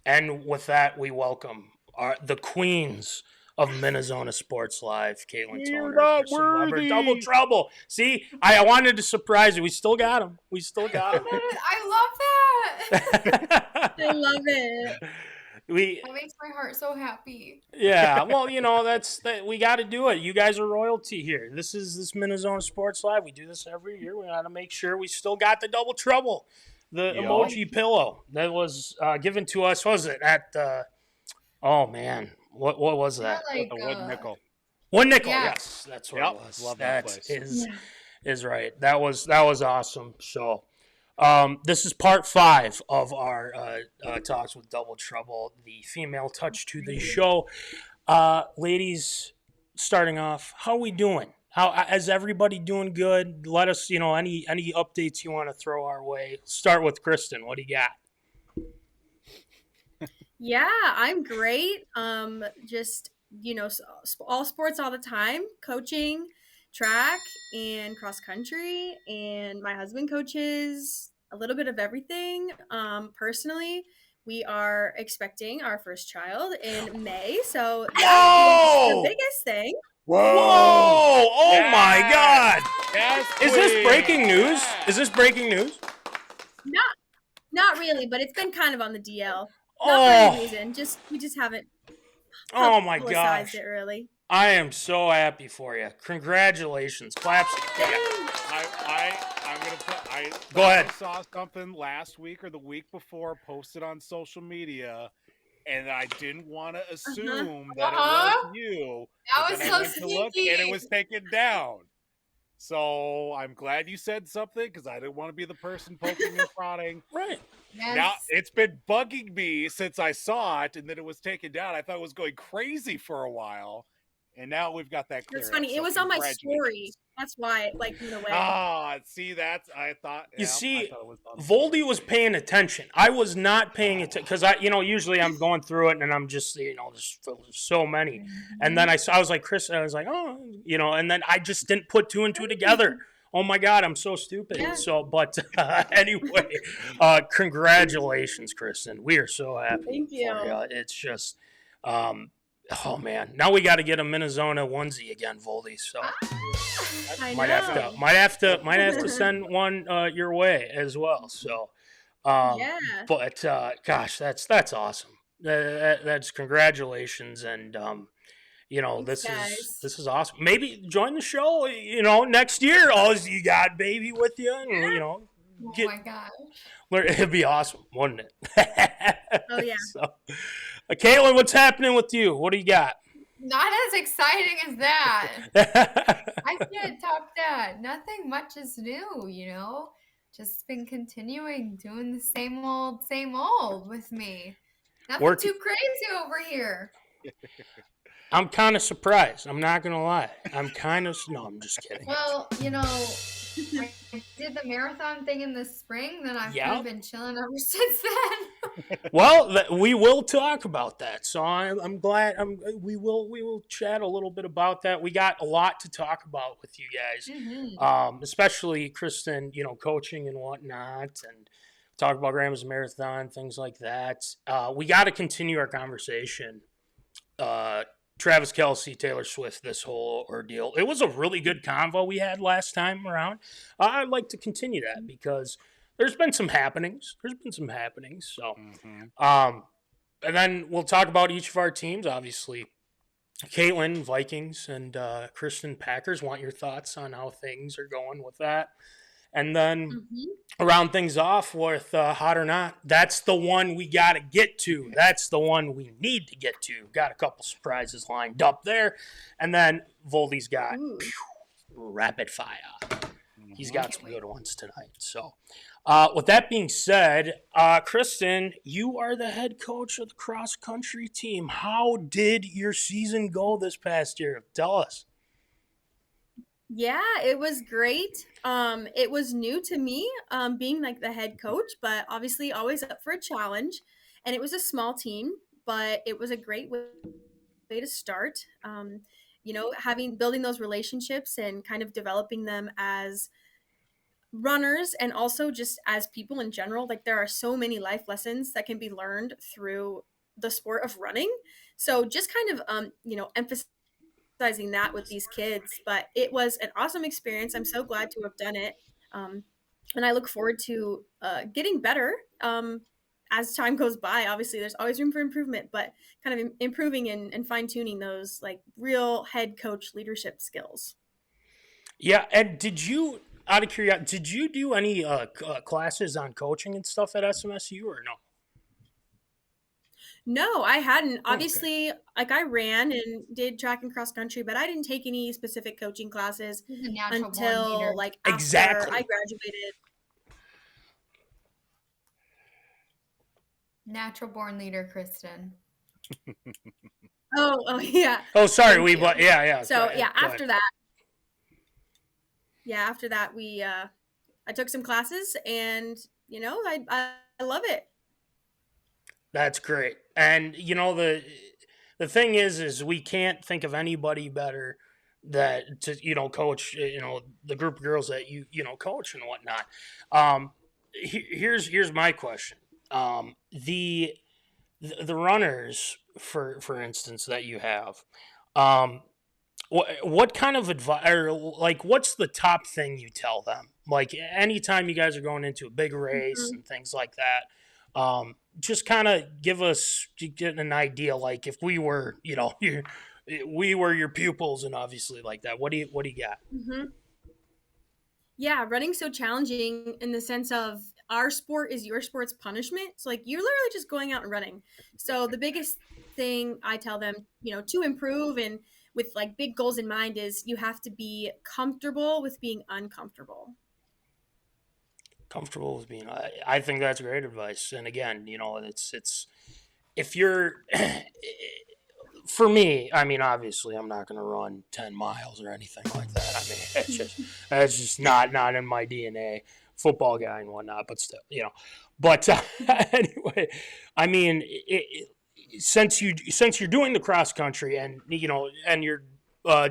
And with that, we welcome the queens of Minnesota Sports Live, Katelyn You're Toner, not Kristen Weber, Double worthy. Trouble. See, I wanted to surprise you. We still got them. We still got I love that. them. I love it. That makes my heart so happy. Yeah, well, that we got to do it. You guys are royalty here. This Minnesota Sports Live. We do this every year. We got to make sure we still got the Double Trouble, the Yep. emoji pillow that was given to us. What was it at? Oh man, what was that? Like, The wood nickel. One nickel. Yeah. Yes, that's what Yep, it was. love that That place. is right. That was awesome. So. This is part 5 of our talks with Double Trouble, the female touch to the show. Ladies, starting off, how are we doing? How is everybody doing? Good. Let us, any updates you want to throw our way. Start with Kristen. What do you got? Yeah, I'm great. Just all sports all the time, coaching, track, and cross country, and my husband coaches a little bit of everything. Personally, we are expecting our first child in May, so that is the biggest thing. Whoa! Oh my God! Yes, Is this queen. breaking news? Yes. Is this breaking news? Not really, but it's been kind of on the DL. Not for any reason. We just haven't Oh my publicized gosh! it really. I am so happy for you. Congratulations! Claps. I'm gonna put. Go ahead. I saw something last week or the week before posted on social media, and I didn't want to assume that it was you. That but was then I so went to look, sneaky. and it was taken down. So I'm glad you said something because I didn't want to be the person poking and prodding. Right. Yes. Now it's been bugging me since I saw it, and then it was taken down. I thought it was going crazy for a while, and now we've got that clear. It's funny. It was on my story. That's why it went away. Ah, see, that's I thought. You see, I thought it was on Voldy was paying attention. I was not paying attention because usually I'm going through it and I'm just, there's so many. And then I was like, Chris, I was like, oh, and then I just didn't put 2 and 2 together. Oh my God, I'm so stupid. Yeah. So, but anyway, congratulations, Kristen. We are so happy. Thank you. For you. It's just, oh man, now we got to get a Minnesota onesie again, Voldy. So. I Might know. have to send one your way as well. So, Yeah. but gosh, that's awesome. That's congratulations, and Thanks, this is awesome. Maybe join the show. Next year, you got baby with you, and Oh my gosh. it'd be awesome, wouldn't it? Oh yeah. So, Katelyn, what's happening with you? What do you got? Not as exciting as that. I can't top that. Nothing much is new, Just been continuing doing the same old with me. Nothing too crazy over here. I'm kind of surprised. I'm not going to lie. No, I'm just kidding. Well, I did the marathon thing in the spring, then I've kind of been chilling ever since then. Well, we will talk about that. So I'm glad. We will chat a little bit about that. We got a lot to talk about with you guys, especially Kristen, coaching and whatnot, and talk about Grandma's Marathon, things like that. We got to continue our conversation. Traviskelce, Taylor Swift, this whole ordeal. It was a really good convo we had last time around. I'd like to continue that because there's been some happenings. So, and then we'll talk about each of our teams. Obviously, Katelyn, Vikings, and Kristen, Packers. Want your thoughts on how things are going with that? And then round things off with Hot or Not. That's the one we got to get to. That's the one we need to get to. Got a couple surprises lined up there. And then Voldy's got rapid fire. He's got some good ones tonight. So with that being said, Kristen, you are the head coach of the cross-country team. How did your season go this past year? Tell us. Yeah, it was great. It was new to me, being like the head coach, but obviously always up for a challenge. And it was a small team, but it was a great way to start. Building those relationships and kind of developing them as runners and also just as people in general, like there are so many life lessons that can be learned through the sport of running. So just kind of emphasizing that with these kids. But it was an awesome experience. I'm so glad to have done it. And I look forward to getting better as time goes by. Obviously, there's always room for improvement, but kind of improving and fine-tuning those like real head coach leadership skills. Yeah, and out of curiosity, did you do any classes on coaching and stuff at SMSU or no? No, I hadn't. Oh, okay. Obviously, like I ran and did track and cross country, but I didn't take any specific coaching classes He's a natural born until leader. like after Exactly. I graduated. Natural born leader, Kristen. Oh yeah. Oh, sorry, Thank you. yeah. So go yeah, ahead. after that, we I took some classes, and I love it. That's great. And the thing is we can't think of anybody better that to coach the group of girls that you coach and whatnot. Here's my question. The runners, for instance, that you have, what kind of advice, or like what's the top thing you tell them? Like anytime you guys are going into a big race and things like that, just kind of get an idea. Like if we were, we were your pupils, and obviously like that. What do you got? Mm-hmm. Yeah, running's so challenging in the sense of our sport is your sport's punishment. So like you're literally just going out and running. So the biggest thing I tell them, to improve and with like big goals in mind is you have to be comfortable with being uncomfortable. Comfortable with being. I think that's great advice. And again, it's if you're for me, I mean, obviously, I'm not going to run 10 miles or anything like that. I mean, that's just not in my DNA. Football guy and whatnot, but still, But anyway, I mean, since you're doing the cross country and and you're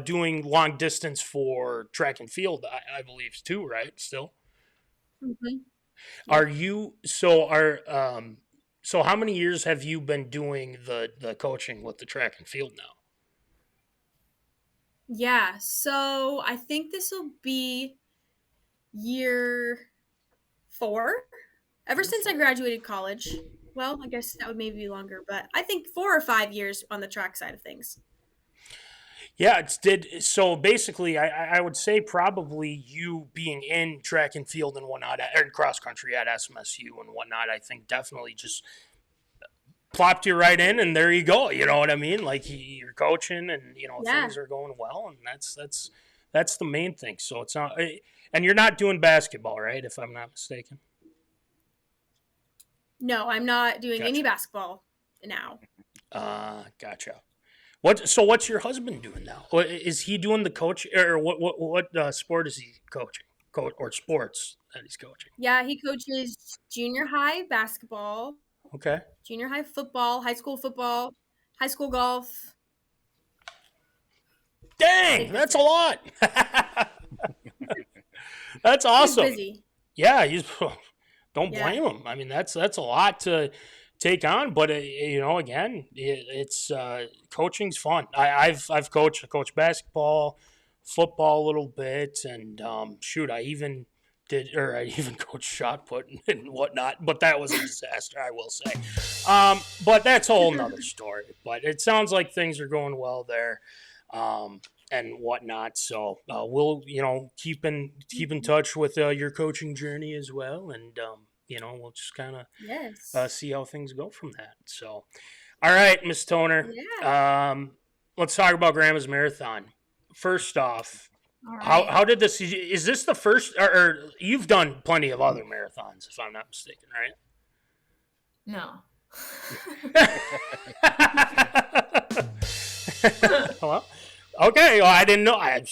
doing long distance for track and field, I believe too, right? Still, Mm-hmm. are you so how many years have you been doing the coaching with the track and field now? Yeah, so I think this will be year 4. Ever since I graduated college. Well, I guess that would maybe be longer, but I think 4 or 5 years on the track side of things. Yeah, so basically I would say probably you being in track and field and whatnot, or cross country at SMSU and whatnot, I think definitely just plopped you right in, and there you go. You know what I mean? Like you're coaching, and Yeah. things are going well, and that's the main thing. So it's not, and you're not doing basketball, right? If I'm not mistaken. No, I'm not doing any Gotcha. basketball now. Gotcha. So what's your husband doing now? Is he doing the coach, or what sport is he coaching? Or sports that he's coaching? Yeah, he coaches junior high basketball, Okay. junior high football, high school golf. Dang, that's a lot. That's awesome. He's busy. Yeah, don't Yeah. blame him. I mean, that's a lot to take on, but again, it's coaching's fun. I coached basketball, football a little bit, and I even coached shot put and whatnot, but that was a disaster, I will say. But that's a whole nother story. But it sounds like things are going well there. And whatnot. So we'll keep in touch with your coaching journey as well, and we'll just kind of Yes. see how things go from that. So, all right, Miss Toner. Yeah. Let's talk about Grandma's Marathon. First off, All right. how did this? Is this the first? Or you've done plenty of other marathons, if I'm not mistaken, right? No. Well, okay. Well, I didn't know. I have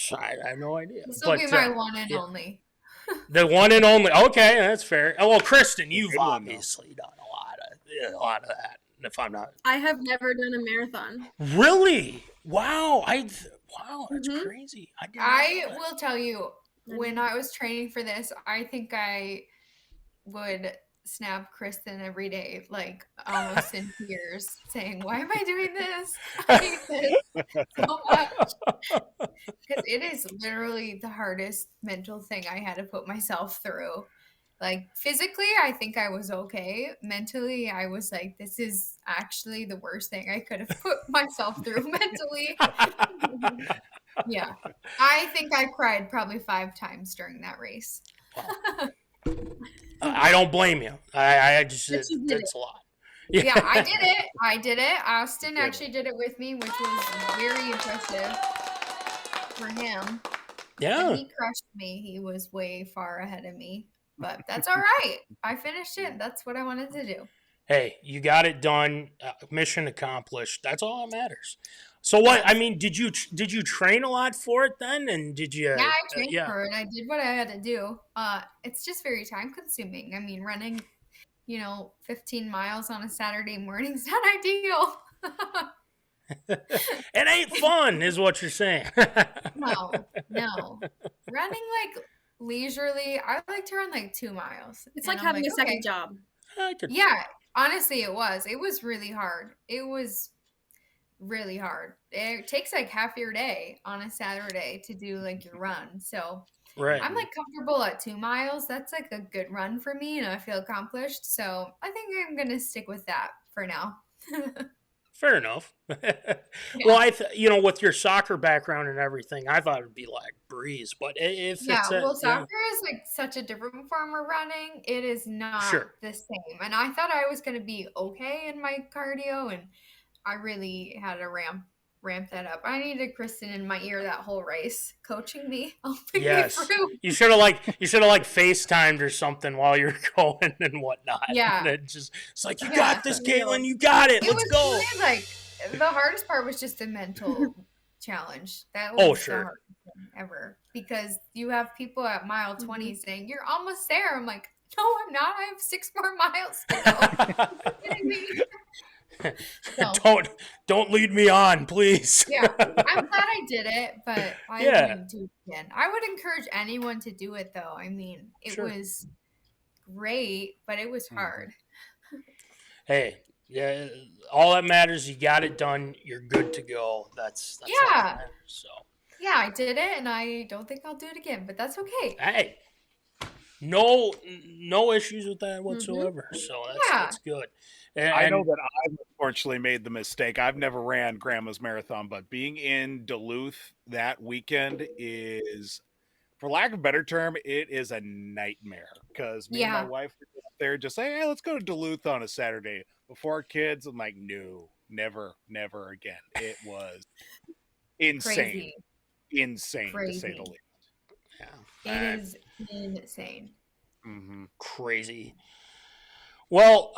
no idea. This will be my one and only. The one and only. Okay, that's fair. Oh, well, Kristen, you've Good one, obviously done a lot of that. If I'm not I have never done a marathon. really, wow, that's Mhm. crazy. I will tell you, when I was training for this, I think I would snap Kristen every day, like almost in tears, saying, "Why am I doing this? I hate this so much." Because it is literally the hardest mental thing I had to put myself through. Like physically, I think I was okay. Mentally, I was like, this is actually the worst thing I could have put myself through mentally. Yeah. I think I cried probably 5 times during that race. I don't blame you. I just, But you did it's a lot. Yeah, I did it. I did it. Austin actually did it with me, which was very impressive for him. Yeah. And he crushed me. He was way far ahead of me. But that's all right. I finished it. That's what I wanted to do. Hey, you got it done. Mission accomplished. That's all that matters. So what? I mean, did you train a lot for it then? And did you? Yeah, I trained for it. I did what I had to do. It's just very time consuming. I mean, running, 15 miles on a Saturday morning is not ideal. It ain't fun, is what you're saying. No. Running like leisurely, I like to run like 2 miles. It's like having a second job. Yeah, honestly, it was. It was really hard. It was really hard. It takes like half your day on a Saturday to do like your run. So right. I'm like comfortable at 2 miles. That's like a good run for me and I feel accomplished. So I think I'm going to stick with that for now. Fair enough. Well, with your soccer background and everything, I thought it'd be like breeze. But if soccer is like such a different form of running. It is not the same. And I thought I was going to be okay in my cardio, and I really had to ramp that up. I needed Kristen in my ear that whole race, coaching me, helping me through. You should have FaceTimed or something while you're going and whatnot. Yeah, and it's like, you got this, Katelyn. You got it. Let's go. Really, like the hardest part was just the mental challenge. That was the hardest thing ever, because you have people at mile 20 saying you're almost there. I'm like, no, I'm not. I have 6 more miles to go. Are you kidding me? So, don't lead me on, please. Yeah, I'm glad I did it, but I wouldn't do it again. I would encourage anyone to do it, though. I mean, it was great, but it was hard. Hey, yeah, all that matters, you got it done. You're good to go. That's all that matters. So yeah, I did it, and I don't think I'll do it again, but that's okay. Hey, no issues with that whatsoever. So that's good. And I know that I've unfortunately made the mistake. I've never ran Grandma's Marathon, but being in Duluth that weekend is, for lack of a better term, it is a nightmare. Because me and my wife were up there just saying, hey, let's go to Duluth on a Saturday. Before our kids, I'm like, no, never again. It was insane. Insane, to say the least. Yeah. It is insane. Mm-hmm. Crazy. Well,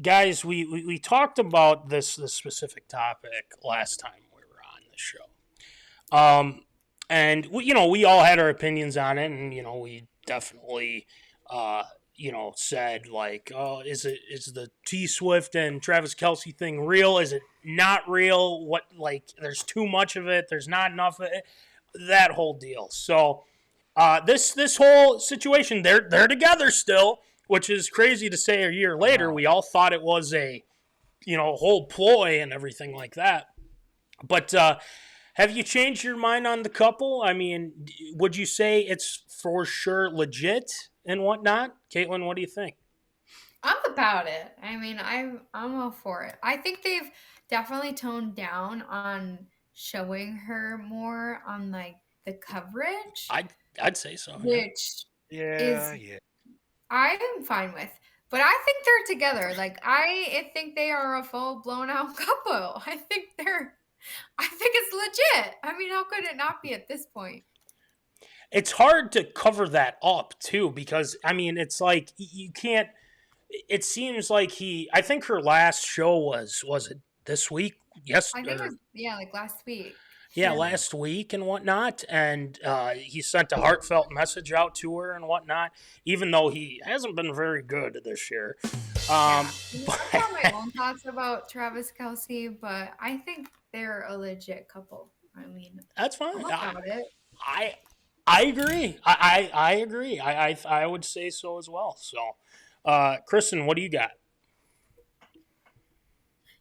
guys, we talked about this specific topic last time we were on the show, and we all had our opinions on it, and we definitely said like, oh, is the T Swift and Travis Kelce thing real? Is it not real? What, like, there's too much of it, there's not enough of it, that whole deal. So this whole situation, they're together still. Which is crazy to say a year later. We all thought it was a, whole ploy and everything like that. But have you changed your mind on the couple? I mean, would you say it's for sure legit and whatnot? Katelyn, what do you think? I'm about it. I mean, I'm all for it. I think they've definitely toned down on showing her more on like the coverage. I'd say so. Which I am fine with. But I think they're together. Like, I think they are a full blown out couple. I think it's legit. I mean, how could it not be at this point? It's hard to cover that up too, because I mean, it's like you can't. It seems like I think her last show was it this week? Yes, I think it was like last week. Yeah, last week and whatnot, and he sent a heartfelt message out to her and whatnot, even though he hasn't been very good this year. I have my own thoughts about Travis Kelce, but I think they're a legit couple. I mean, that's fine. I'm about it. I agree. I agree. I would say so as well. So, Kristen, what do you got?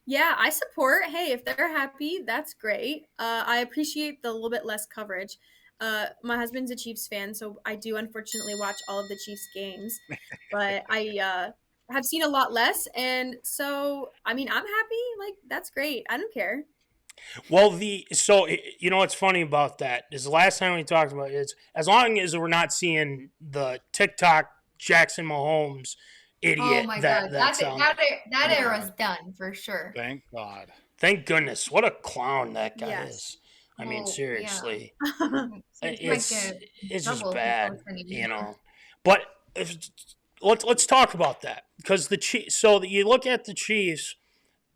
Yeah, I support. Hey, if they're happy, that's great. I appreciate the little bit less coverage. My husband's a Chiefs fan, so I do unfortunately watch all of the Chiefs games, but I have seen a lot less, and so I mean, I'm happy. Like that's great. I don't care. Well, you know what's funny about that is the last time we talked about it is as long as we're not seeing the TikTok Jackson Mahomes Oh idiot my that God, that's on. that Yeah. era's done for sure. Thank God. Thank goodness, what a clown that guy Yes. is. I mean, Oh, yeah. seriously, Seems might it's get in it's just trouble if he bad, posts any you more. know. But if, let's talk about that because the Chiefs. So you look at the Chiefs.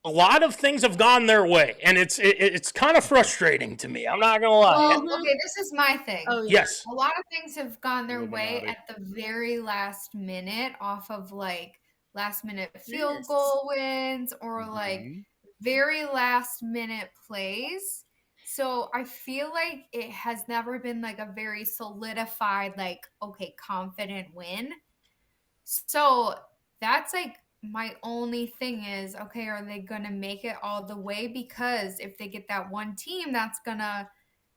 A lot of things have gone their way, and it's kind of frustrating to me. I'm not gonna lie. Well, okay, this is my thing. Oh yeah. Yes, A lot of things have gone their way Illuminati. at the very last minute off of like last minute field Yes. goal wins or like Mhm. very last minute plays. So I feel like it has never been like a very solidified, like, okay, confident win. So that's like my only thing is, okay, are they going to make it all the way? Because if they get that one team that's going to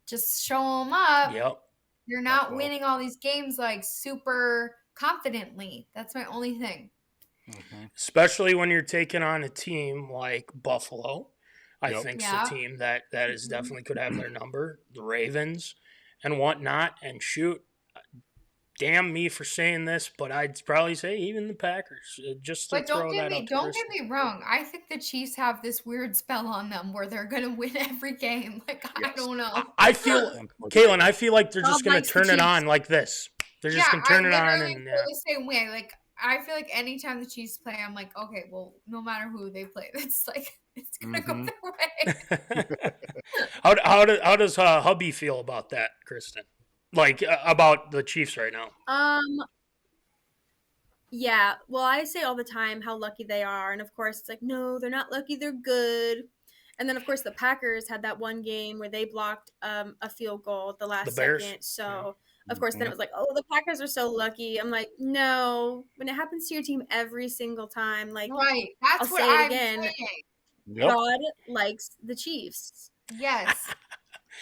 just show them up, yep. you're not Buffalo. winning all these games like super confidently. That's my only thing. Mhm. Especially when you're taking on a team like Buffalo. I Yep. think Yeah. it's a team that is definitely could have their number. The Ravens and whatnot. And shoot, damn me for saying this, but I'd probably say even the Packers. Just to But don't throw get that me out to don't Kristen. get me wrong. I think the Chiefs have this weird spell on them where they're gonna win every game. Like I Yes. don't know. I feel, Katelyn, I feel like they're just God going to likes the turn it Chiefs. on like this. They're just Yeah, going to turn I it on literally and feel the same way. Like I feel like anytime the Chiefs play, I'm like, okay, well, no matter who they play, it's like it's gonna go Mhm. their way. how does hubby feel about that, Kristen? Like about the Chiefs right now? Yeah, well, I say all the time how lucky they are, and of course, it's like, no, they're not lucky, they're good. And then, of course, the Packers had that one game where they blocked a field goal at the last The Bears? second. So, Yeah. of course, then it was like, oh, the Packers are so lucky. I'm like, no, when it happens to your team every single time, like, Right. I'll That's what say it I'm again, saying. Yep. God likes the Chiefs. Yes.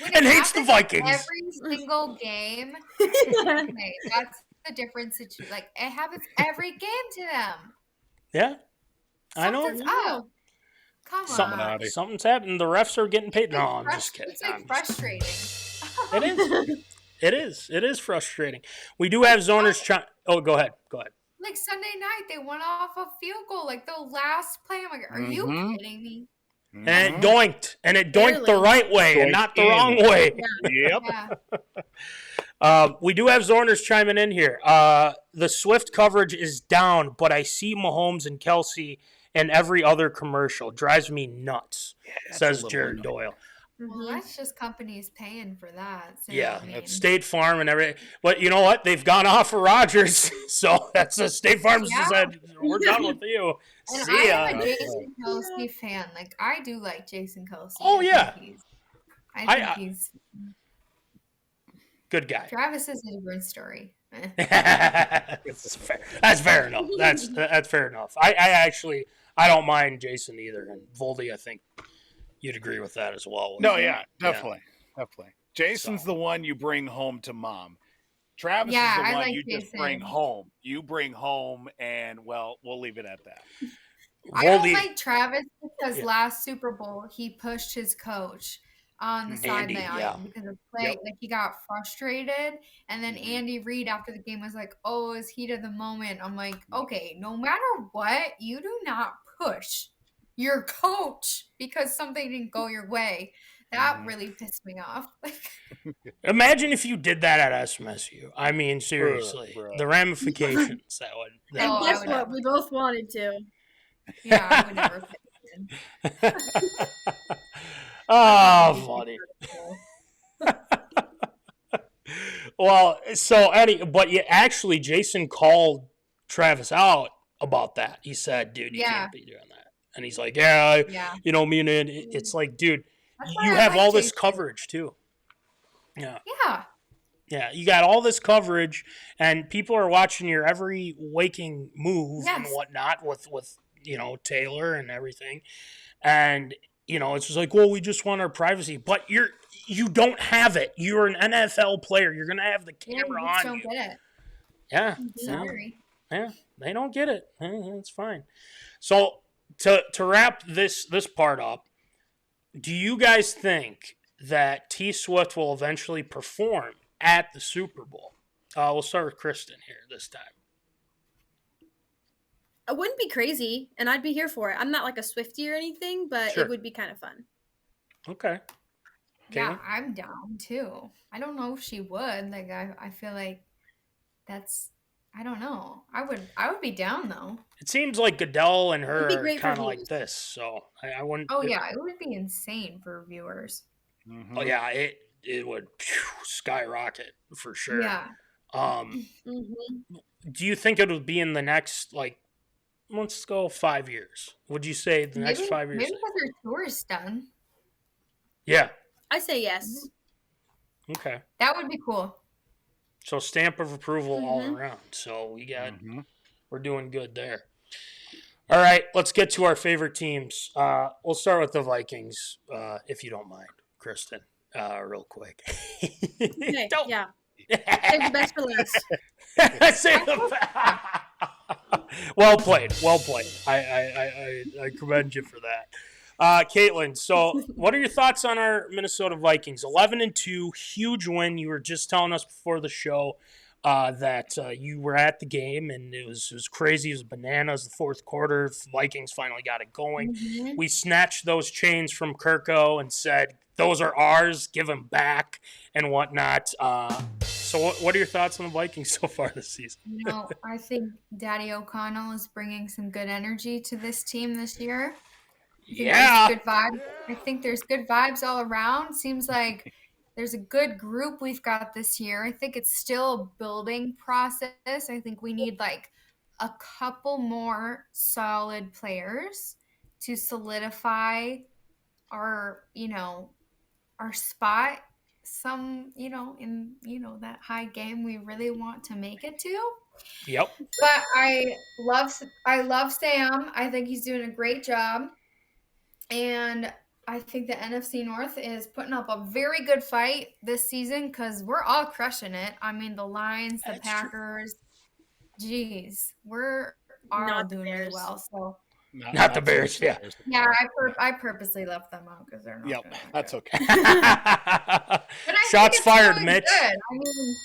When And it hates the happens Vikings. every single game, okay, that's the difference. Like it happens every game to them. Yeah, I know. Something's up. Come on. Something's happened. The refs are getting paid. No, I'm just kidding. It's like I'm just- frustrating. It is. It is. It is frustrating. We do have zoners. Oh, go ahead. Go ahead. Like Sunday night, they went off a field goal, like the last play. I'm like, are you Mhm. kidding me? And it Mhm. doinked. And it doinked the Barely. right way and Doinked not the in. wrong way. Yep. Yeah. We do have zoners chiming in here. The Swift coverage is down, but I see Mahomes and Kelsey in every other commercial. Drives me nuts, That's a says little Jared annoying. Doyle. Well, that's just companies paying for that. So, Yeah, I mean, it's State Farm and everything. But you know what? They've gone off of Rogers, so that's a State Farm's Yeah. said, we're done with you. and See I ya. am a Jason Kelsey fan. Like I do like Jason Kelsey. Oh, yeah. I think he's Good guy. Travis is a different story. That's fair. That's fair enough. That's fair enough. I actually I don't mind Jason either, and Voldy, I think you'd agree with that as well. No, yeah, definitely. Jason's the one you bring home to mom. Travis Yeah, is the I one like you just Jason. bring home. You bring home, and well, we'll leave it at that. I don't Voldy, like Travis because Yeah. last Super Bowl he pushed his coach on the Andy, sideline yeah. because of play. Yep. Like he got frustrated, and then Mhm. Andy Reid after the game was like, "Oh, it's heat of the moment." I'm like, okay, no matter what, you do not push your coach because something didn't go your way. That Mhm. really pissed me off. imagine if you did that at SMSU. I mean, seriously, Bruh. the ramifications that would. And No, I guess would what? never. We both wanted to. Yeah, I would never pick him. Oh, funny. Well, but actually, Jason called Travis out about that. He said, "Dude, you Yeah. can't be doing that." And he's like, "Yeah, Yeah. you know, me and it's like, dude, That's why you I have like all this Jason. coverage too." Yeah. Yeah. Yeah, you got all this coverage, and people are watching your every waking move and Yes. whatnot with Taylor and everything, and it's just like, well, we just want our privacy, but you don't have it. You're an NFL player. You're gonna have the Yeah, camera you just on don't you. get it. Yeah, Sorry. yeah, they don't get it. It's fine. So to wrap this part up, do you guys think that T Swift will eventually perform at the Super Bowl? We'll start with Kristen here this time. It wouldn't be crazy, and I'd be here for it. I'm not like a Swiftie or anything, but Sure. it would be kind of fun. Okay. Yeah, Katelyn? I'm down too. I don't know if she would. Like I feel like that's I don't know. I would be down though. It seems like Goodell and her It'd be are great for kind of like views. this, so I wouldn't. Oh yeah, it would be insane for viewers. Oh yeah, it would skyrocket for sure. Yeah. Do you think it would be in the next, like, let's go 5 years? Would you say the next 5 years? Maybe because her tour is done. Yeah. I say yes. Okay. That would be cool. So stamp of approval all around. So we're doing good there. All right, let's get to our favorite teams. We'll start with the Vikings, if you don't mind, Kristen, real quick. Okay, Don't. yeah. Save the best for last. Save the Well played. I commend you for that. Katelyn, so what are your thoughts on our Minnesota Vikings? 11-2, huge win. You were just telling us before the show that you were at the game, and it was crazy. It was bananas. The fourth quarter, Vikings finally got it going. We snatched those chains from Kirko and said, those are ours, give them back and whatnot. So what are your thoughts on the Vikings so far this season? I think Daddy O'Connell is bringing some good energy to this team this year. Good vibes. I think there's good vibes all around. Seems like there's a good group we've got this year. I think it's still a building process. I think we need like a couple more solid players to solidify our spot in that high game we really want to make it to. Yep. But I love Sam. I think he's doing a great job. And I think the NFC North is putting up a very good fight this season because we're all crushing it. I mean, the Lions, the Packers, geez, we're all doing really well. So not the Bears, yeah. Yeah, I purposely left them out because they're not. Yep, that's okay. Shots fired, really Mitch. Good. I mean,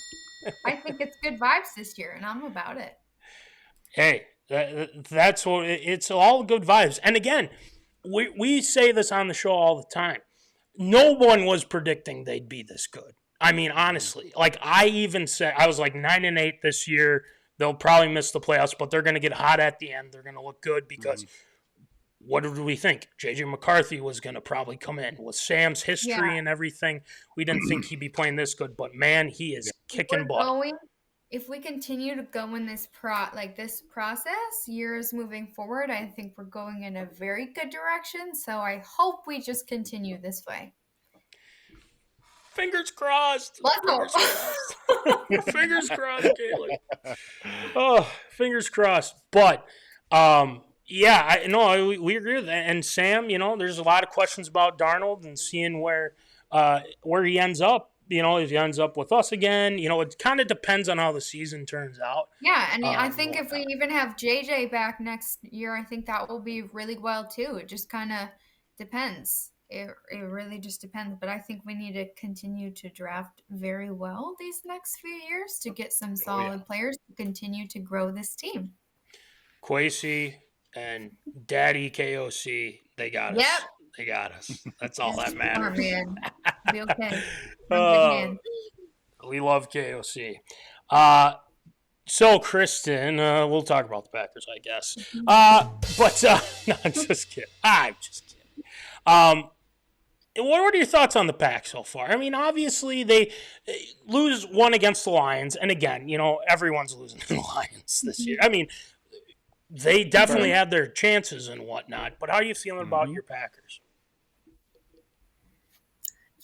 I think it's good vibes this year, and I'm about it. Hey, that's what it's all good vibes. And again, we say this on the show all the time. No one was predicting they'd be this good. I mean, honestly, like I even said, I was like 9-8 this year. They'll probably miss the playoffs, but they're going to get hot at the end. They're going to look good because what did we think? JJMcCarthy was going to probably come in with Sam's history and everything. We didn't think he'd be playing this good, but man, he is kicking butt. If we continue to go in this process, years moving forward, I think we're going in a very good direction. So I hope we just continue this way. Fingers crossed. Let's go. Fingers crossed, Katelyn. Oh, fingers crossed. But, we agree with that. And Sam, there's a lot of questions about Darnold and seeing where he ends up. If he ends up with us again, it kind of depends on how the season turns out. Yeah, and I think if we even have JJ back next year, I think that will be really well too. It just kind of depends. It really just depends. But I think we need to continue to draft very well these next few years to get some solid players to continue to grow this team. Kwesi and Daddy KOC, they got us. They got us. That's all that matters. Man. Be okay. We love KOC. So, Kristen, we'll talk about the Packers, I guess. No, I'm just kidding. What are your thoughts on the Pack so far? I mean, obviously, they lose one against the Lions. And again, everyone's losing to the Lions this year. I mean, they definitely had their chances and whatnot. But how are you feeling about your Packers?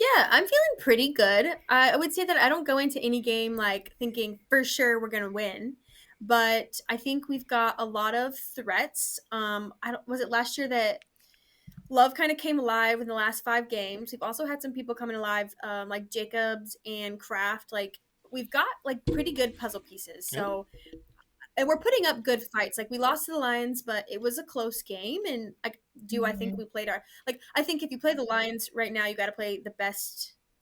Yeah, I'm feeling pretty good. I would say that I don't go into any game like thinking for sure we're gonna win, but I think we've got a lot of threats. Was it last year that Love kind of came alive in the last 5 games? We've also had some people coming alive, like Jacobs and Kraft. Like we've got like pretty good puzzle pieces. So and we're putting up good fights. Like we lost to the Lions, but it was a close game. And I think we played I think if you play the Lions right now, you got to play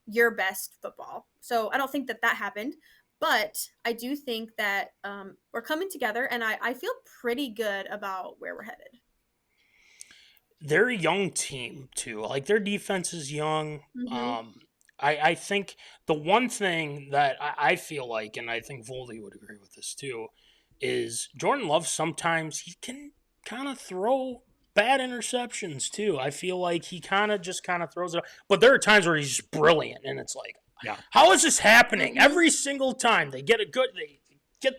your best football. So I don't think that happened, but I do think that we're coming together, and I feel pretty good about where we're headed. They're a young team too. Like their defense is young. Mm-hmm. I think the one thing that I feel like, and I think Voldy would agree with this too, is Jordan Love sometimes he can kind of throw bad interceptions too. I feel like he kind of throws it, but there are times where he's just brilliant, and it's like, how is this happening? Every single time they get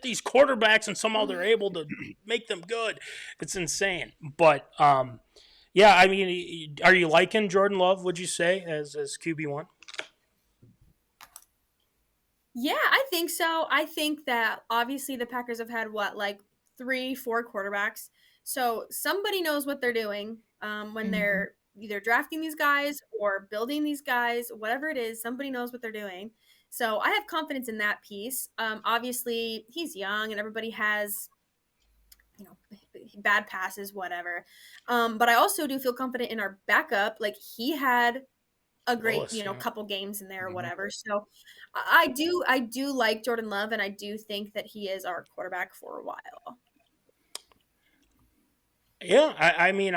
these quarterbacks, and somehow they're able to make them good. It's insane. But yeah, I mean, are you liking Jordan Love? Would you say as QB1? Yeah, I think so. I think that obviously the Packers have had 3-4 quarterbacks. So somebody knows what they're doing when they're either drafting these guys or building these guys, whatever it is, somebody knows what they're doing. So I have confidence in that piece. Obviously, he's young and everybody has, bad passes, whatever. But I also do feel confident in our backup. Like he had a great, couple games in there or whatever. So I do like Jordan Love, and I do think that he is our quarterback for a while. Yeah, I mean,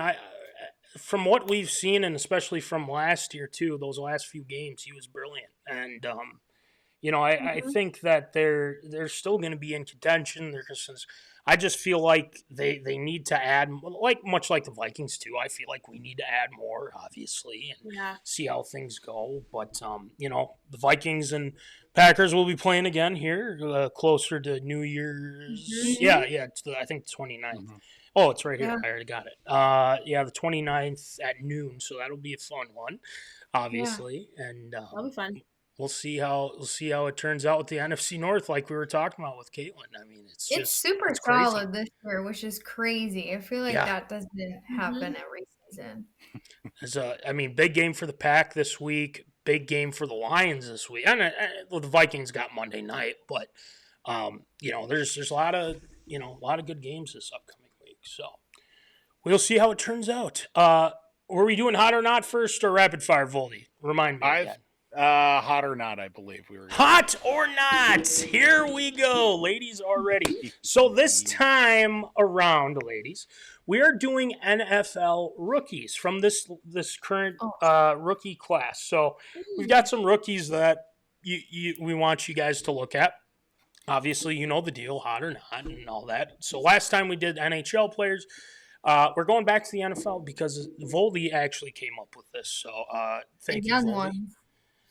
from what we've seen, and especially from last year too, those last few games, he was brilliant. And I think that they're still going to be in contention. I just feel like they need to add, much like the Vikings too. I feel like we need to add more, obviously, and see how things go. But the Vikings and Packers will be playing again here closer to New Year's. Yeah, I think the 29th. Oh, it's right here. I already got it. The 29th at noon. So that'll be a fun one, obviously, and that'll be fun. We'll see how it turns out with the NFC North, like we were talking about with Katelyn. I mean, it's super solid this year, which is crazy. I feel like that doesn't happen every season. Big game for the Pack this week. Big game for the Lions this week. And the Vikings got Monday night, but there's a lot of good games this upcoming week. So we'll see how it turns out. Were we doing hot or not first, or rapid fire, Voldy? Remind me again. Hot or not, I believe we were. Hot or not? Here we go. Ladies are ready. So this time around, ladies, we are doing NFL rookies from this current rookie class. So we've got some rookies that we want you guys to look at. Obviously, you know the deal, hot or not, and all that. So last time we did NHL players. We're going back to the NFL because Voldy actually came up with this. So thank you, Voldy. Ones.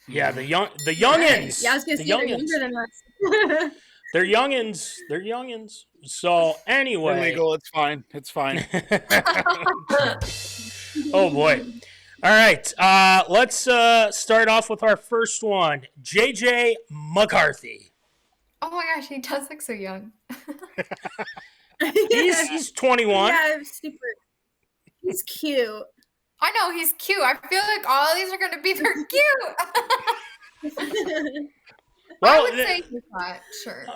Yeah, the youngins. Yeah, I was going to say they're younger than us. They're youngins. They're youngins. So anyway, illegal. It's fine. It's fine. Oh boy! All right, let's start off with our first one, jjmccarthy. Oh my gosh, he does look so young. He's 21. Yeah, super. He's cute. I know, he's cute. I feel like all of these are going to be very cute. Well, I would say he's not, sure.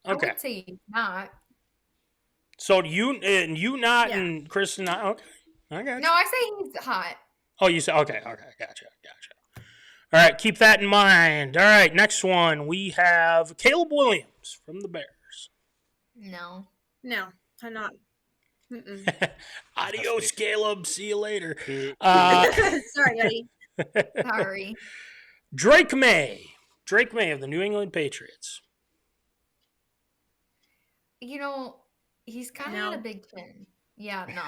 Okay. I would say he's not. So you not, and Kristen not? Okay. I got you. No, I say he's hot. Oh, you say, okay, gotcha. All right, keep that in mind. All right, next one. We have Caleb Williams from the Bears. No, I'm not. Adios, Caleb. See you later. Sorry, buddy. Sorry. Drakemaye of the New England Patriots. He's kind of got a big chin. Yeah, no.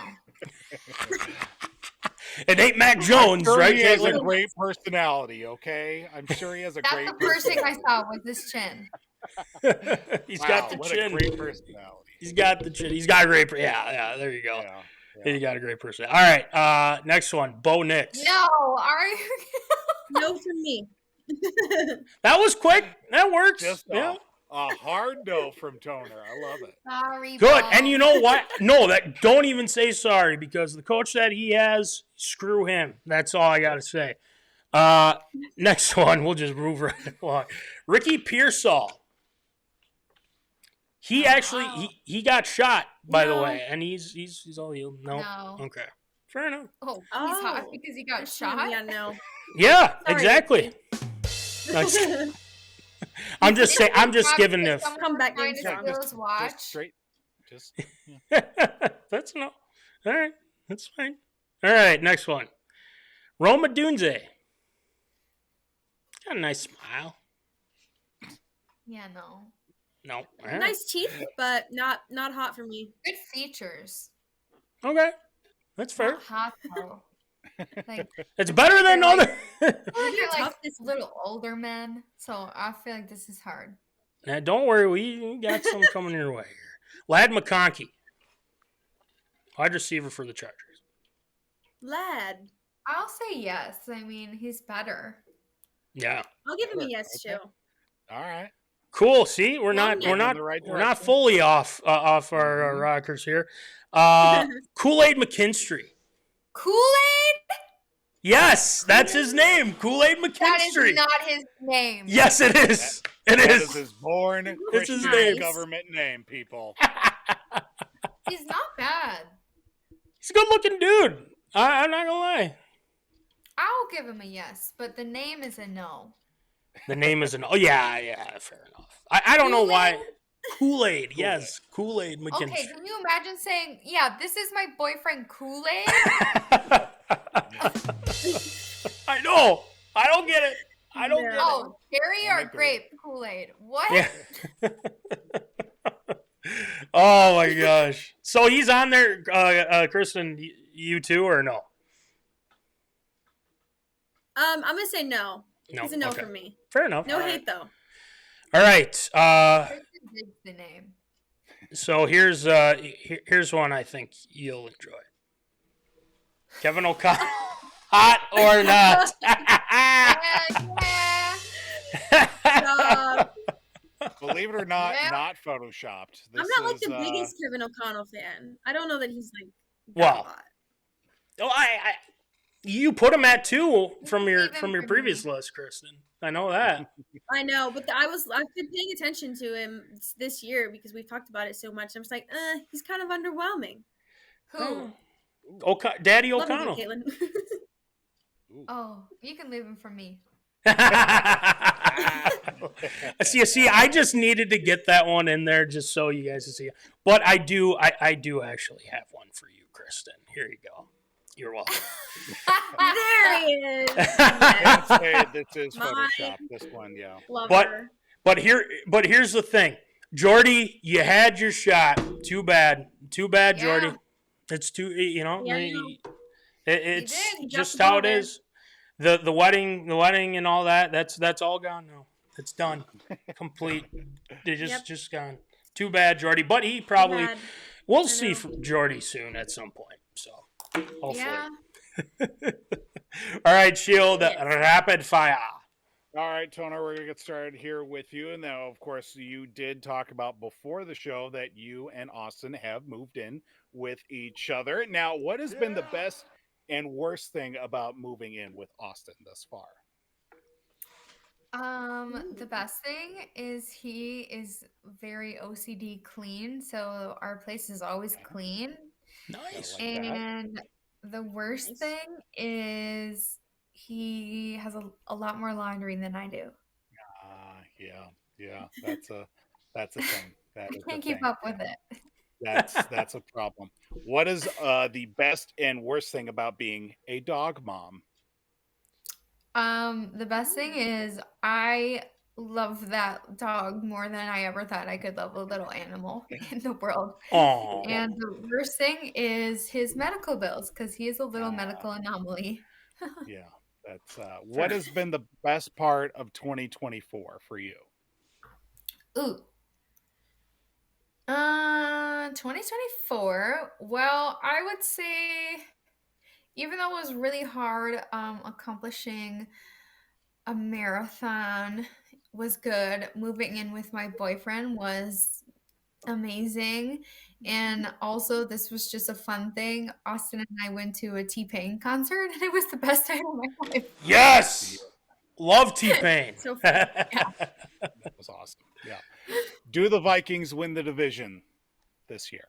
It ain't Mac Jones, right? He has a great personality, okay? I'm sure he has a great personality. That's the first thing I saw was this chin. He's got the chin. What a great personality. He's got the chin. He's got a great. Yeah. There you go. Yeah. He got a great personality. All right. Next one, bonix. No, are you? No from me. That was quick. That works. Just yeah. a hard no from Toner. I love it. Sorry, Good. Bo. And you know what? No, don't even say sorry, because the coach that he has, screw him. That's all I got to say. Next one, we'll just move right along. Rickypearsall. He actually he got shot, by the way, and he's all healed. No. Okay. Fair enough. Oh, he's hot because he got shot? Yeah, no. Yeah, Sorry, exactly. I'm just saying. I'm just giving this. Come back Trying in to strong. steal his watch. Just straight. Just That's no. All right, that's fine. All right, next one. Romeodunze. Got a nice smile. Yeah, no. No. All right. Nice teeth, but not hot for me. Good features. Okay, that's fair. Not hot though. Like, It's better than other. they're like tough this little older men, so I feel like this is hard. Now, don't worry, we got some coming your way here. Lad McConkey, wide receiver for the Chargers. Lad. I'll say yes. I mean, he's better. Yeah. I'll give him a yes too. all right. Cool. See, we're Well, not yeah. In the right we're not direction. fully off our rockers here. Kool-Aid McKinstry. Kool-Aid? Yes, that's his name. Kool-Aid That McKinstry. is not his name. Yes, it is. It That is is. his born It's his Christian name. government name, people. He's not bad. He's a good-looking dude. I'm not gonna lie. I'll give him a yes, but the name is a no. The name is an. Oh yeah, fair enough. I don't know why. Kool-Aid, yes, Kool-Aid McKinstry. Okay, can you imagine saying, yeah, this is my boyfriend Kool-Aid? I know. I don't get it. I don't get it. Oh, cherry I'm or agree. grape Kool-Aid? What? Yeah. Oh my gosh. So he's on there, Kristen. You too, or no? I'm gonna say no. No. It's a no Okay. from me. Fair enough. No All hate though. right. Kristen digs the name. So here's one I think you'll enjoy. Kevin O'Connell, hot or not? Yeah. Believe it or not, Yeah. not photoshopped. I'm This not like is, the biggest Kevin O'Connell fan. I don't know that he's like that Wow. hot. Oh, you put him at 2 from your Even for previous me. list, Kristen. I know that. I know, but I've been paying attention to him this year because we've talked about it so much. I'm just like, he's kind of underwhelming. Who? Daddy Love you, O'Connell. Caitlin. Oh, you can leave him for me. see, I just needed to get that one in there just so you guys can see. But I do actually have one for you, Kristen. Here you go. You're welcome. There he is. Can't say this is My- photoshopped. This one, yeah. Love But- her. But here's the thing, Jordy, you had your shot. Too bad, Yeah. Jordy. It's too, Yeah, I know. it's did. He just dropped the how it ball there. is. The wedding and all that. That's all gone now. It's done, complete. They just gone. Too bad, Jordy. But he probably Bad. we'll I see know. from Jordy soon at some point. So hopefully. Yeah. All right, Shield. Rapid fire. All right, Toner, we're going to get started here with you. And now, of course, you did talk about before the show that you and Austin have moved in with each other. Now, what has been the best and worst thing about moving in with Austin thus far? The best thing is he is very OCD clean, so our place is always clean. Nice. Like that. And the worst Nice. thing is he has a lot more laundry than I do. Yeah, that's a thing. That I is can't a keep thing. up with it. That's a problem. What is the best and worst thing about being a dog mom? The best thing is I love that dog more than I ever thought I could love a little animal in the world. Oh. And the worst thing is his medical bills because he is a little medical anomaly. Yeah, that's what has been the best part of 2024 for you? Ooh. 2024. Well, I would say, even though it was really hard accomplishing a marathon was good. Moving in with my boyfriend was amazing. And also, this was just a fun thing. Austin and I went to a T-Pain concert, and it was the best time of my life. Yes! Love T-Pain. So fun. That was awesome. Yeah. Do the Vikings win the division this year?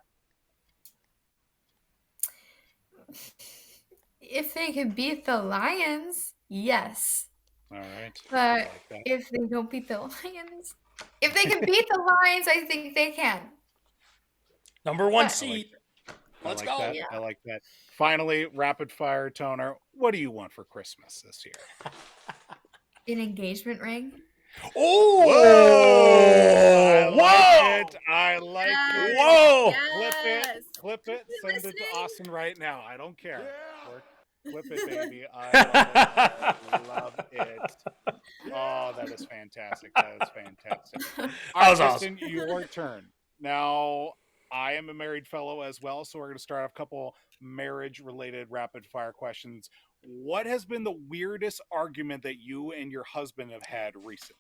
If they can beat the Lions, yes. All right. But I like that. if they don't beat the Lions, if they can beat the Lions, I think they can. Number one But- seed. Let's I like go. that. Yeah. I like that. Finally, rapid fire toner. What do you want for Christmas this year? An engagement ring. Oh! I like it. I like it. Whoa! Yes. Clip it. You Send it listening? to Austin right now. I don't care. Clip it, baby. I love it. Oh, that is fantastic. That is fantastic. All right, was Kristen, your turn. Now, I am a married fellow as well, so we're going to start off a couple marriage-related rapid-fire questions. What has been the weirdest argument that you and your husband have had recently?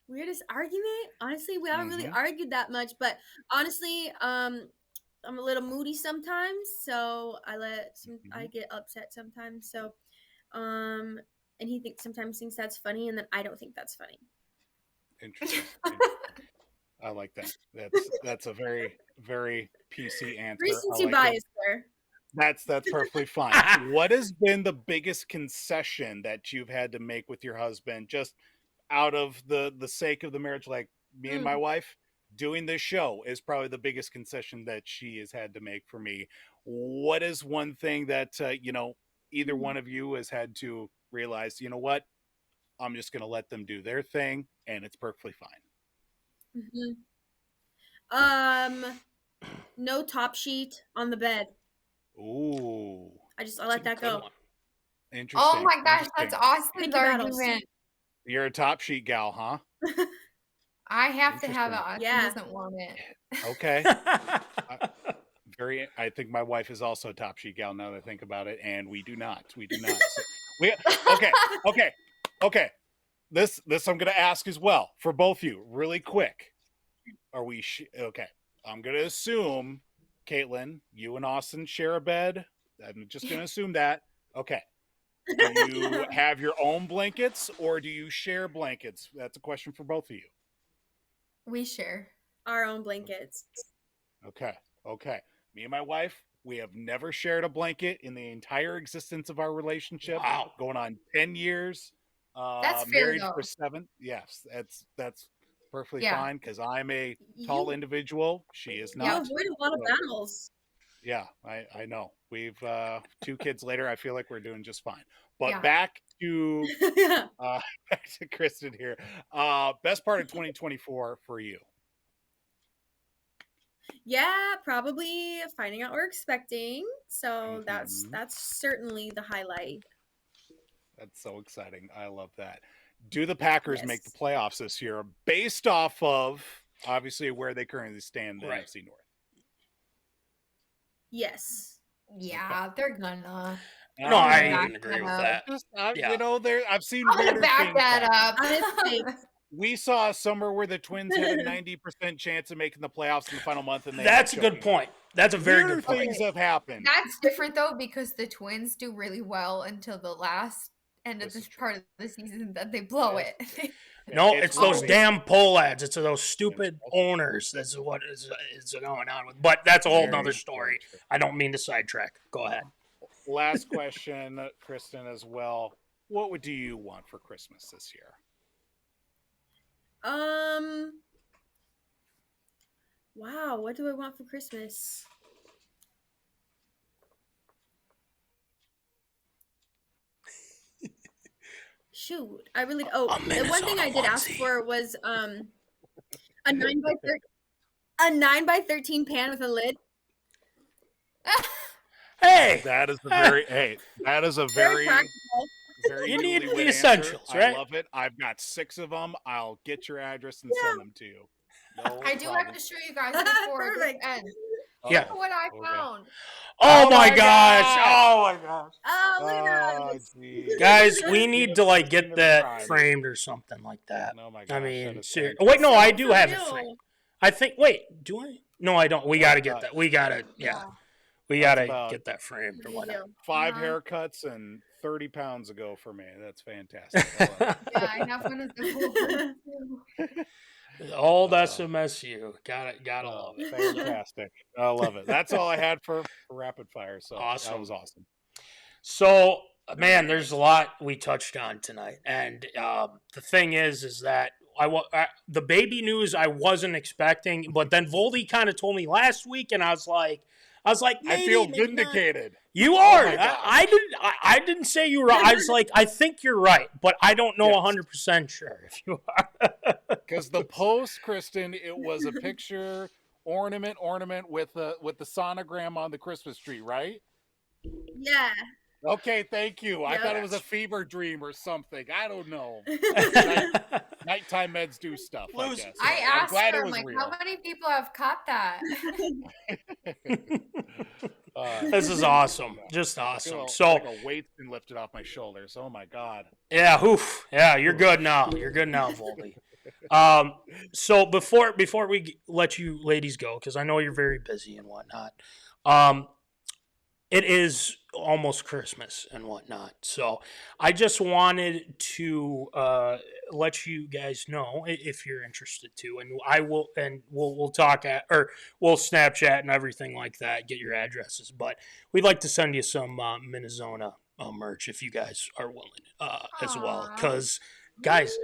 Weirdest argument? Honestly, we haven't really Mhm. argued that much, but honestly, I'm a little moody sometimes, so I get upset sometimes. So, and he sometimes thinks that's funny, and then I don't think that's funny. Interesting. I like that. That's a very, very PC answer. Recency I like bias it. there. That's perfectly fine. What has been the biggest concession that you've had to make with your husband, just out of the sake of the marriage? Like, me and my wife doing this show is probably the biggest concession that she has had to make for me. What is one thing that either one of you has had to realize? You know what? I'm just going to let them do their thing, and it's perfectly fine. No top sheet on the bed. Ooh, I let that go. interesting. Oh my gosh, that's interesting. Austin's Pick your battles. argument. You're a top sheet gal, huh? I have to have it. Interesting. Austin Yeah. doesn't want it. Okay. I think my wife is also a top sheet gal now that I think about it, and we do not. So okay. This I'm gonna ask as well for both of you, really quick. Are we okay? I'm gonna assume, Katelyn, you and Austin share a bed. I'm just gonna assume that. Okay. Do you have your own blankets or do you share blankets? That's a question for both of you. We share. Our own blankets. Okay. Me and my wife, we have never shared a blanket in the entire existence of our relationship. Wow. Going on 10 years. That's fair, married though. for 7. Yes, that's perfectly Yeah. fine because I'm a tall individual. She is You not. avoid a lot of battles. Yeah, I know. We've 2 kids later. I feel like we're doing just fine. But Yeah. back to Kristen here. Best part of 2024 for you. Yeah, probably finding out we're expecting. So Mhm. that's certainly the highlight. That's so exciting. I love that. Do the Packers make the Yes. playoffs this year based off of obviously where they currently stand in the Right. NFC North? Yes. Yeah, they're gonna. No, I'm I gonna back even agree with that that. Just, Yeah. You know, I've seen I'm gonna weirder back things that happen. up. We saw somewhere where the Twins had a 90% chance of making the playoffs in the final month, and they That's a ended up good choking. point. That's a very Weirder good point. things have happened. That's different though because the Twins do really well until the last end of This this is true. part of the season that they blow Yes. it. No, it's those always- damn poll ads. It's those stupid owners. That's what is going on with. But that's a whole Very, nother very story. true. I don't mean to sidetrack. Go ahead. Last question, Kristen, as well. What do you want for Christmas this year? Wow, what do I want for Christmas? Shoot, I really the one thing I did ask onesie. for was a 9x13 pan with a lid. Hey, That is a very Very practical. very You need newlywed the answer. essentials, right? I love it. I've got 6 of them. I'll get your address and send them to you. No I do problem. have to show you guys before this Perfect. ends. Yeah. What I Okay. found. Oh, Oh my my gosh. God. Oh my gosh. Oh, look at Oh, that. geez. Guys, we need to like Christina get that cried. framed or something like that. Oh my I gosh, that mean, is seriously. fantastic. Wait, no, I So do for have it real. framed. I think. Wait, do I? No, I don't. We got to get that. We got to. Yeah, we got That's to about get that framed or You whatever. do. 5 Uh-huh. haircuts and 30 pounds ago for me. That's fantastic. I love it. Yeah, I have one of the Old SMSU. Gotta Oh, love it. fantastic. I love it. That's all I had for rapid fire. So that Awesome. was awesome. So, man, there's a lot we touched on tonight, and the thing is that the baby news I wasn't expecting, but then Voldy kind of told me last week, and I was like, I maybe, feel maybe not. vindicated. You are. my gosh. I didn't say you were right. I was like, I think you're right, but I don't know Yes. 100% sure if you are. Because the post, Kristen, it was a picture ornament with the sonogram on the Christmas tree, right? Yeah. Okay, thank you. I Yeah. thought it was a fever dream or something. I don't know. Nighttime meds do stuff. I Lose- guess. I I'm asked glad her, it I'm was like, real. how many people have caught that? This is awesome. Just I awesome. feel So, like a weight's been lifted off my shoulders. Oh my god. yeah, oof. Yeah, you're good now. You're good now, Voldy. So before we let you ladies go, because I know you're very busy and whatnot, it is almost Christmas and whatnot. So I just wanted to let you guys know if you're interested too, and we'll talk or we'll Snapchat and everything like that. Get your addresses, but we'd like to send you some Minnesota merch if you guys are willing as well, Aw. because guys.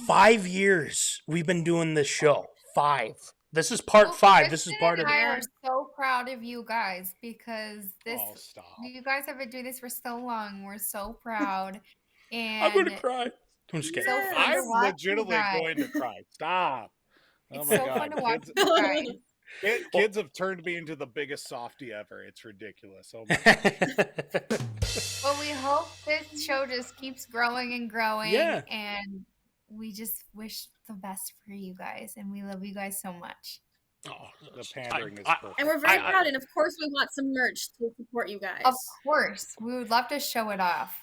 5 years we've been doing this show. 5. This is part 5. This is Kristen part of and I it. are so proud of you guys because Oh, stop. you guys have been doing this for so long. We're so proud. And I'm gonna cry. I'm just kidding. so fun to I'm watch you legitimately guys. going to cry. Stop. Oh It's my so god. fun to watch Kids, you guys. kids have turned me into the biggest softie ever. It's ridiculous. Oh my Well, we hope this show just keeps growing and growing. Yeah. And we just wish the best for you guys. And we love you guys so much. Oh, The pandering is perfect. And we're very I- proud. And of course, we want some merch to support you guys. Of course. We would love to show it off.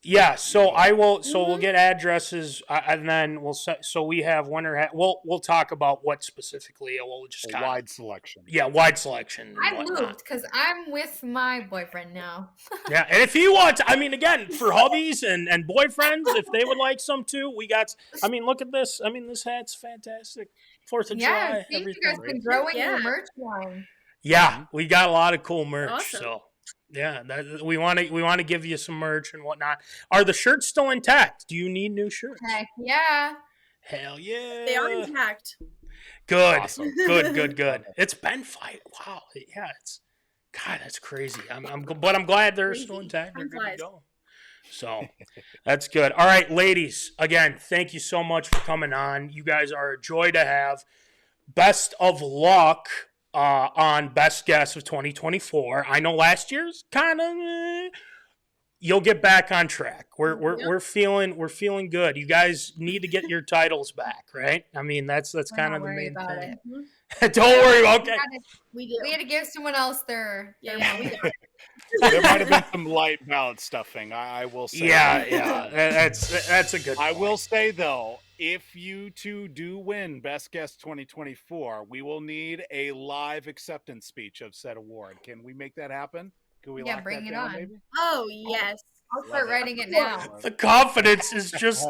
yeah. So I will. So Mm-hmm. we'll get addresses, and then we'll set. So we have winter. We'll talk about what specifically. We'll just A kind of wide selection. wide selection. And I whatnot. moved because I'm with my boyfriend now. Yeah, and if he wants, I mean, again, for hubbies and boyfriends, if they would like some too, we got. I mean, look at this. I mean, this hat's fantastic. 4th of Yeah, July, see, you everything. guys been growing your Yeah. merch line. Yeah, we got a lot of cool merch. Awesome. So yeah, we want to give you some merch and whatnot. Are the shirts still intact? Do you need new shirts? Heck yeah. Hell yeah! They are intact. Good, Awesome. good. It's been 5. Wow, yeah, it's God, that's crazy. But I'm glad they're still Crazy. intact. They're Time good to flies. go. So that's good. All right, ladies. Again, thank you so much for coming on. You guys are a joy to have. Best of luck on Best Guess of 2024. I know last year's kind of. You'll get back on track. We're feeling good. You guys need to get your titles back, right? I mean, that's We're kind not of the worried main about thing. it. Don't worry. Okay. We do. We had to give someone else their Yeah, we money. got it. There might have been some light ballot stuffing. I will say. Yeah. That's a good. I point. will say though, if you two do win Best Guest 2024, we will need a live acceptance speech of said award. Can we make that happen? Can we Yeah, lock bring that it down, on. maybe? Oh, yes. I'll start Love it. writing it now. The confidence is just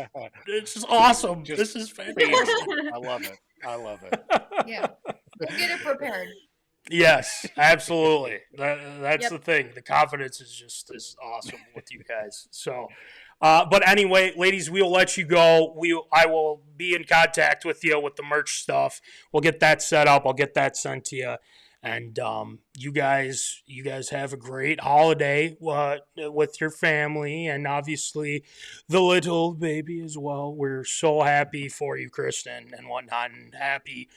awesome. Just this is fantastic. I love it. I love it. Yeah. We'll get it prepared. Yes, absolutely. That's Yep. the thing. The confidence is awesome with you guys. So, but anyway, ladies, we'll let you go. I will be in contact with you with the merch stuff. We'll get that set up. I'll get that sent to you. And you guys have a great holiday with your family and obviously the little baby as well. We're so happy for you, Kristen, and whatnot, and happy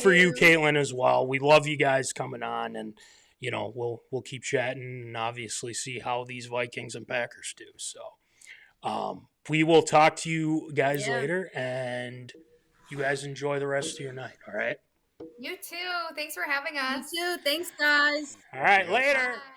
for you, Katelyn, as well. We love you guys coming on, and we'll keep chatting and obviously see how these Vikings and Packers do. So we will talk to you guys later, and you guys enjoy the rest of your night. All right. You too. Thanks for having us. You too. Thanks, guys. All right, Yes. later. Bye.